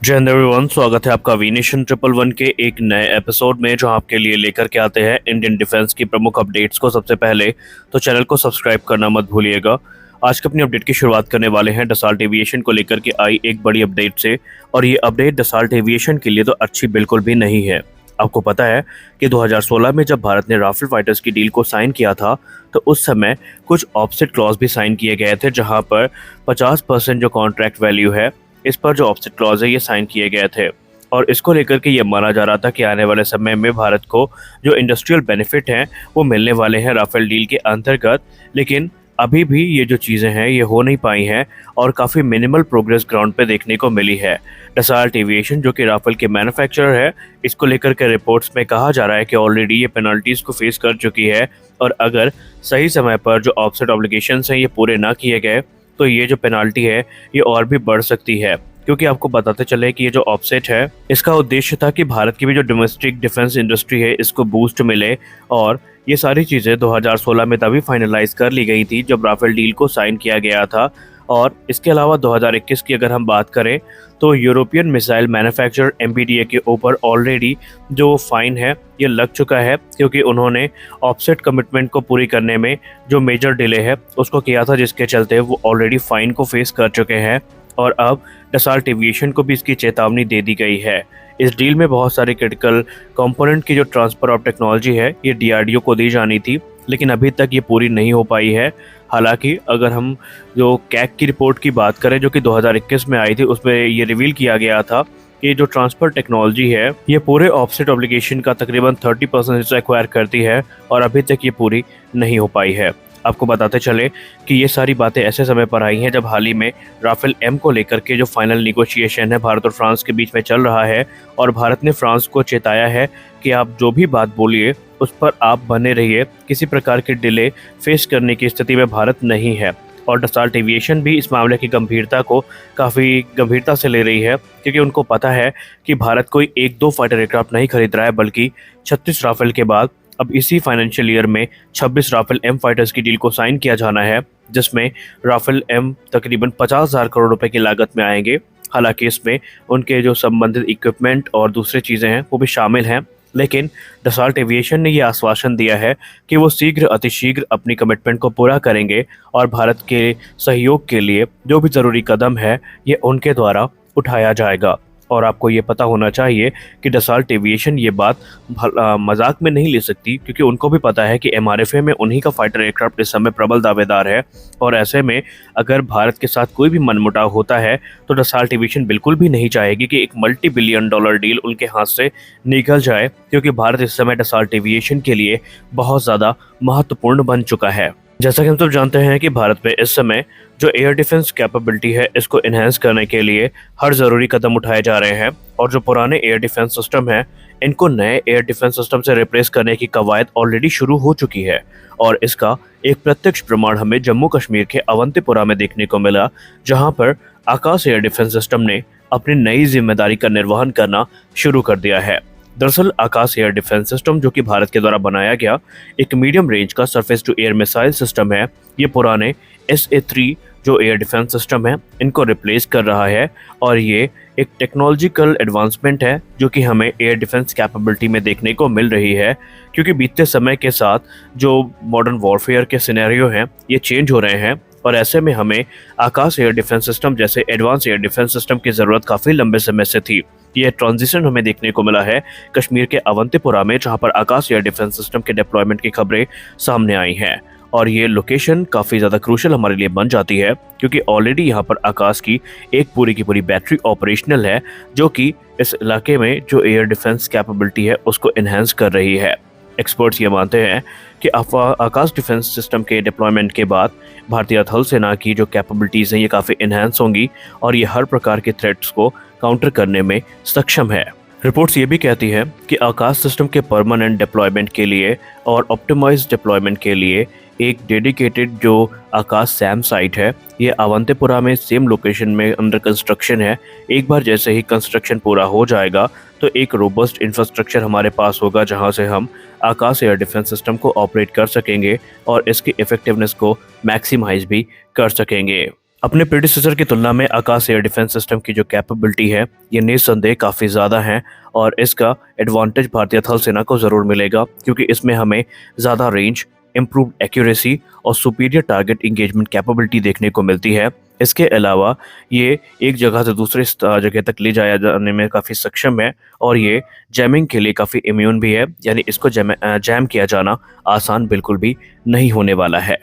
जय हिंद एवरीवन, स्वागत है आपका वी नेशन 111 के एक नए एपिसोड में, जो आपके लिए लेकर के आते हैं इंडियन डिफेंस की प्रमुख अपडेट्स को। सबसे पहले तो चैनल को सब्सक्राइब करना मत भूलिएगा। आज की अपनी अपडेट की शुरुआत करने वाले हैं डसाल्ट एविएशन को लेकर के आई एक बड़ी अपडेट से। और ये अपडेट डसाल्ट एविएशन के लिए तो अच्छी बिल्कुल भी नहीं है। आपको पता है कि 2016 में जब भारत ने राफेल फाइटर्स की डील को साइन किया था, तो उस समय कुछ ऑफसेट क्लॉज भी साइन किए गए थे, जहां पर 50% जो कॉन्ट्रैक्ट वैल्यू है, इस पर जो ऑफसेट क्लॉज है, ये साइन किए गए थे। और इसको लेकर के ये माना जा रहा था कि आने वाले समय में भारत को जो इंडस्ट्रियल बेनिफिट हैं वो मिलने वाले हैं राफेल डील के अंतर्गत। लेकिन अभी भी ये जो चीज़ें हैं ये हो नहीं पाई हैं और काफ़ी मिनिमल प्रोग्रेस ग्राउंड पे देखने को मिली है। डसाल्ट एविएशन, जो कि राफेल के मैन्युफैक्चरर है, इसको लेकर के रिपोर्ट्स में कहा जा रहा है कि ऑलरेडी ये पेनल्टीज़ को फेस कर चुकी है। और अगर सही समय पर जो ऑफसेट ऑब्लिगेशंस हैं ये पूरे ना किए गए, तो ये जो पेनाल्टी है ये और भी बढ़ सकती है। क्योंकि आपको बताते चले कि ये जो ऑफसेट है, इसका उद्देश्य था कि भारत की भी जो डोमेस्टिक डिफेंस इंडस्ट्री है इसको बूस्ट मिले। और ये सारी चीज़ें 2016 में तभी फाइनलाइज कर ली गई थी जब राफेल डील को साइन किया गया था। और इसके अलावा 2021 की अगर हम बात करें, तो यूरोपियन मिसाइल मैन्युफैक्चरर एमपीडीए के ऊपर ऑलरेडी जो फाइन है ये लग चुका है, क्योंकि उन्होंने ऑफसेट कमिटमेंट को पूरी करने में जो मेजर डिले है उसको किया था, जिसके चलते वो ऑलरेडी फाइन को फेस कर चुके हैं। और अब डसाल्ट एविएशन को भी इसकी चेतावनी दे दी गई है। इस डील में बहुत सारे क्रिटिकल कंपोनेंट की जो ट्रांसफर ऑफ टेक्नोलॉजी है ये डीआरडीओ को दी जानी थी, लेकिन अभी तक ये पूरी नहीं हो पाई है। हालांकि अगर हम जो कैग की रिपोर्ट की बात करें, जो कि 2021 में आई थी, उसमें ये रिवील किया गया था कि जो ट्रांसफर टेक्नोलॉजी है ये पूरे ऑफसेट ऑब्लिगेशन का तकरीबन 30% एक्वायर करती है, और अभी तक ये पूरी नहीं हो पाई है। आपको बताते चले कि ये सारी बातें ऐसे समय पर आई हैं जब हाल ही में राफेल एम को लेकर के जो फाइनल निगोशिएशन है भारत और फ्रांस के बीच में चल रहा है, और भारत ने फ्रांस को चेताया है कि आप जो भी बात बोलिए उस पर आप बने रहिए, किसी प्रकार के डिले फेस करने की स्थिति में भारत नहीं है। और डसाल्ट एविएशन भी इस मामले की गंभीरता को काफ़ी गंभीरता से ले रही है, क्योंकि उनको पता है कि भारत कोई 1-2 फाइटर एयरक्राफ्ट नहीं खरीद रहा है, बल्कि 36 राफेल के बाद अब इसी फाइनेंशियल ईयर में 26 राफेल एम फाइटर्स की डील को साइन किया जाना है, जिसमें राफेल एम तकरीबन 50,000 करोड़ रुपए की लागत में आएंगे। हालांकि इसमें उनके जो संबंधित इक्विपमेंट और दूसरी चीज़ें हैं वो भी शामिल हैं, लेकिन डसाल्ट एविएशन ने ये आश्वासन दिया है कि वो शीघ्र अतिशीघ्र अपनी कमिटमेंट को पूरा करेंगे, और भारत के सहयोग के लिए जो भी ज़रूरी कदम है ये उनके द्वारा उठाया जाएगा। और आपको ये पता होना चाहिए कि डसाल्ट एविएशन ये बात मजाक में नहीं ले सकती, क्योंकि उनको भी पता है कि एमआरएफए में उन्हीं का फाइटर एयरक्राफ्ट इस समय प्रबल दावेदार है। और ऐसे में अगर भारत के साथ कोई भी मनमुटाव होता है, तो डसाल्ट एविएशन बिल्कुल भी नहीं चाहेगी कि एक $multi-billion डील उनके हाथ से निकल जाए, क्योंकि भारत इस समय डसाल्ट एविएशन के लिए बहुत ज़्यादा महत्वपूर्ण बन चुका है। जैसा कि हम सब जानते हैं कि भारत में इस समय जो एयर डिफेंस कैपेबिलिटी है इसको इन्हेंस करने के लिए हर ज़रूरी कदम उठाए जा रहे हैं, और जो पुराने एयर डिफेंस सिस्टम हैं इनको नए एयर डिफेंस सिस्टम से रिप्लेस करने की कवायद ऑलरेडी शुरू हो चुकी है। और इसका एक प्रत्यक्ष प्रमाण हमें जम्मू कश्मीर के अवंतीपुरा में देखने को मिला, जहां पर आकाश एयर डिफेंस सिस्टम ने अपनी नई जिम्मेदारी का निर्वहन करना शुरू कर दिया है। दरअसल आकाश एयर डिफेंस सिस्टम, जो कि भारत के द्वारा बनाया गया एक मीडियम रेंज का surface to air missile system है, ये पुराने SA-3 जो एयर डिफेंस सिस्टम है इनको रिप्लेस कर रहा है। और ये एक टेक्नोलॉजिकल एडवांसमेंट है जो कि हमें एयर डिफेंस कैपेबिलिटी में देखने को मिल रही है, क्योंकि बीतते समय के साथ जो मॉडर्न वॉरफेयर के सिनेरियो हैं ये चेंज हो रहे हैं, और ऐसे में हमें आकाश एयर डिफेंस सिस्टम जैसे एडवांस एयर डिफेंस सिस्टम की ज़रूरत काफ़ी लंबे समय से थी। ये ट्रांजिशन हमें देखने को मिला है कश्मीर के अवंतीपुरा में, जहां पर आकाश एयर डिफेंस सिस्टम के डिप्लॉयमेंट की खबरें सामने आई हैं। और ये लोकेशन काफ़ी ज़्यादा क्रूशल हमारे लिए बन जाती है, क्योंकि ऑलरेडी यहाँ पर आकाश की एक पूरी की पूरी बैटरी ऑपरेशनल है, जो कि इस इलाके में जो एयर डिफेंस कैपेबिलिटी है उसको इन्हेंस कर रही है। एक्सपर्ट्स ये मानते हैं कि आकाश डिफेंस सिस्टम के डिप्लॉयमेंट के बाद भारतीय थल सेना की जो कैपेबिलिटीज़ हैं ये काफ़ी इन्हेंस होंगी, और ये हर प्रकार के थ्रेट्स को काउंटर करने में सक्षम है। रिपोर्ट्स ये भी कहती है कि आकाश सिस्टम के परमानेंट डिप्लॉयमेंट के लिए और ऑप्टिमाइज्ड डिप्लॉयमेंट के लिए एक डेडिकेटेड जो आकाश सैम साइट है ये अवंतीपुरा में सेम लोकेशन में अंडर कंस्ट्रक्शन है। एक बार जैसे ही कंस्ट्रक्शन पूरा हो जाएगा तो एक रोबस्ट इंफ्रास्ट्रक्चर हमारे पास होगा, जहां से हम आकाश एयर डिफेंस सिस्टम को ऑपरेट कर सकेंगे और इसकी इफेक्टिवनेस को मैक्सिमाइज भी कर सकेंगे। अपने प्रेडिसेसर की तुलना में आकाश एयर डिफेंस सिस्टम की जो कैपेबिलिटी है ये निस्संदेह काफ़ी ज़्यादा है और इसका एडवांटेज भारतीय थल सेना को ज़रूर मिलेगा क्योंकि इसमें हमें ज़्यादा रेंज, इम्प्रूव्ड एक्यूरेसी और सुपीरियर टारगेट इंगेजमेंट कैपेबिलिटी देखने को मिलती है। इसके अलावा ये एक जगह से दूसरे जगह तक ले जाया जाने में काफ़ी सक्षम है और ये जैमिंग के लिए काफ़ी इम्यून भी है, यानी इसको जैम किया जाना आसान बिल्कुल भी नहीं होने वाला है।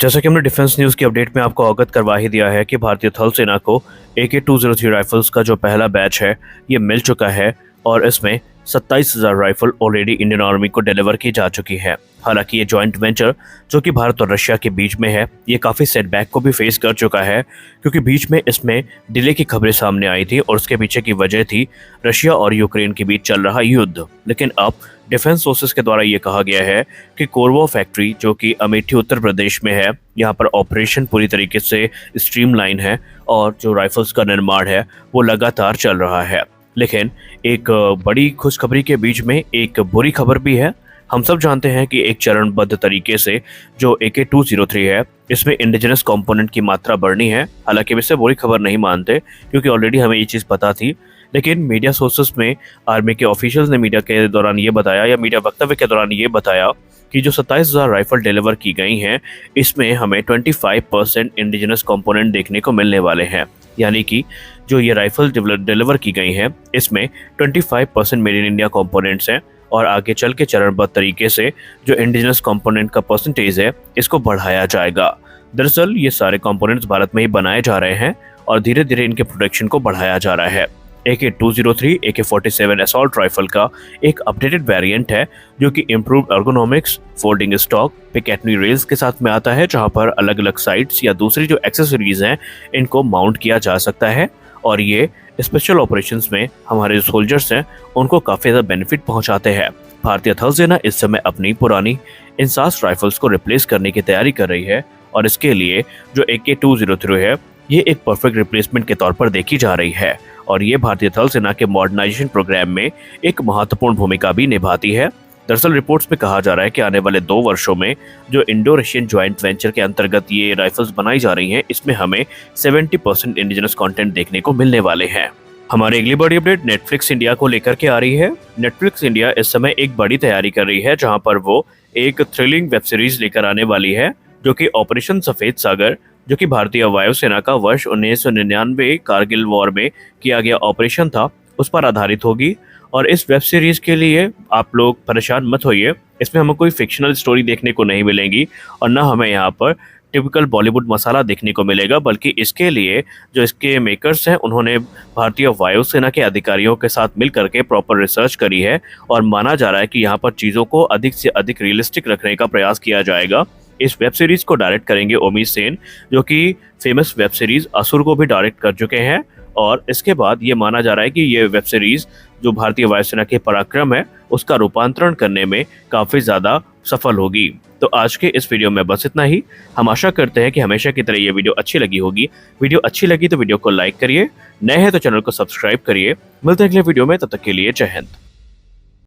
जैसा कि हमने डिफेंस न्यूज़ की अपडेट में आपको अवगत करवा ही दिया है कि भारतीय थल सेना को AK-203 राइफल्स का जो पहला बैच है ये मिल चुका है और इसमें 27,000 राइफल ऑलरेडी इंडियन आर्मी को डिलीवर की जा चुकी है। हालांकि ये जॉइंट वेंचर जो कि भारत और रशिया के बीच में है ये काफ़ी सेटबैक को भी फेस कर चुका है क्योंकि बीच में इसमें डिले की खबरें सामने आई थी और उसके पीछे की वजह थी रशिया और यूक्रेन के बीच चल रहा युद्ध। लेकिन अब डिफेंस सोर्सेज के द्वारा ये कहा गया है कि कोरबा फैक्ट्री जो कि अमेठी उत्तर प्रदेश में है, यहाँ पर ऑपरेशन पूरी तरीके से स्ट्रीमलाइन है और जो राइफल्स का निर्माण है वो लगातार चल रहा है। लेकिन एक बड़ी खुशखबरी के बीच में एक बुरी खबर भी है। हम सब जानते हैं कि एक चरणबद्ध तरीके से जो AK-203 है इसमें इंडिजिनस कंपोनेंट की मात्रा बढ़नी है। हालांकि हम इससे बुरी खबर नहीं मानते क्योंकि ऑलरेडी हमें ये चीज़ पता थी, लेकिन मीडिया सोर्सेस में आर्मी के ऑफिशियल्स ने मीडिया के दौरान ये बताया या मीडिया वक्तव्य के दौरान ये बताया कि जो 27,000 राइफल डिलीवर की गई हैं इसमें हमें 25% इंडिजिनस कंपोनेंट देखने को मिलने वाले हैं। यानी कि जो ये राइफल डिलीवर की गई हैं इसमें 25% मेड इन इंडिया कंपोनेंट्स हैं और आगे चल के चरणबद्ध तरीके से जो इंडिजिनस कंपोनेंट का परसेंटेज है इसको बढ़ाया जाएगा। दरअसल ये सारे कंपोनेंट्स भारत में ही बनाए जा रहे हैं और धीरे धीरे इनके प्रोडक्शन को बढ़ाया जा रहा है। AK-203 AK-47 असॉल्ट राइफल का एक अपडेटेड वेरिएंट है जो कि improved ergonomics, folding stock, Picatinny rails के साथ में आता है जहां पर अलग अलग साइट्स या दूसरी जो एक्सेसरीज हैं इनको माउंट किया जा सकता है और ये स्पेशल ऑपरेशंस में हमारे जो सोल्जर्स हैं उनको काफ़ी ज़्यादा बेनिफिट पहुंचाते हैं। भारतीय थल सेना इस समय अपनी पुरानी इंसास राइफल्स को रिप्लेस करने की तैयारी कर रही है और इसके लिए जो AK-203 है ये एक परफेक्ट रिप्लेसमेंट के तौर पर देखी जा रही है और ये भारतीय थल सेना के मॉडर्नाइजेशन प्रोग्राम में एक महत्वपूर्ण भूमिका भी निभाती है। दरअसल रिपोर्ट्स में कहा जा रहा है कि आने वाले 2 वर्षों में जो इंडो रशियन ज्वाइंट वेंचर के अंतर्गत ये राइफल्स बनाई जा रही हैं इसमें हमें 70% इंडिजिनस कंटेंट देखने को मिलने वाले हैं। हमारी अगली बड़ी अपडेट नेटफ्लिक्स इंडिया को लेकर के आ रही है। नेटफ्लिक्स इंडिया इस समय एक बड़ी तैयारी कर रही है जहां पर वो एक थ्रिलिंग वेब सीरीज लेकर आने वाली है जो कि ऑपरेशन सफेद सागर, जो कि भारतीय वायुसेना का वर्ष 1999 कारगिल वॉर में किया गया ऑपरेशन था, उस पर आधारित होगी। और इस वेब सीरीज के लिए आप लोग परेशान मत होइए, इसमें हमें कोई फिक्शनल स्टोरी देखने को नहीं मिलेगी और ना हमें यहाँ पर टिपिकल बॉलीवुड मसाला देखने को मिलेगा, बल्कि इसके लिए जो इसके मेकर्स हैं उन्होंने भारतीय वायुसेना के अधिकारियों के साथ मिल करके प्रॉपर रिसर्च करी है और माना जा रहा है कि यहाँ पर चीज़ों को अधिक से अधिक रियलिस्टिक रखने का प्रयास किया जाएगा। इस वेब सीरीज को डायरेक्ट करेंगे ओमी सेन जो कि फेमस वेब सीरीज असुर को भी डायरेक्ट कर चुके हैं और इसके बाद ये माना जा रहा है कि ये वेब सीरीज जो भारतीय वायुसेना के पराक्रम है उसका रूपांतरण करने में काफ़ी ज़्यादा सफल होगी। तो आज के इस वीडियो में बस इतना ही। हम आशा करते हैं कि हमेशा की तरह ये वीडियो अच्छी लगी होगी। वीडियो अच्छी लगी तो वीडियो को लाइक करिए, नए हैं तो चैनल को सब्सक्राइब करिए। मिलते हैं अगले वीडियो में, तब तक के लिए जय हिंद।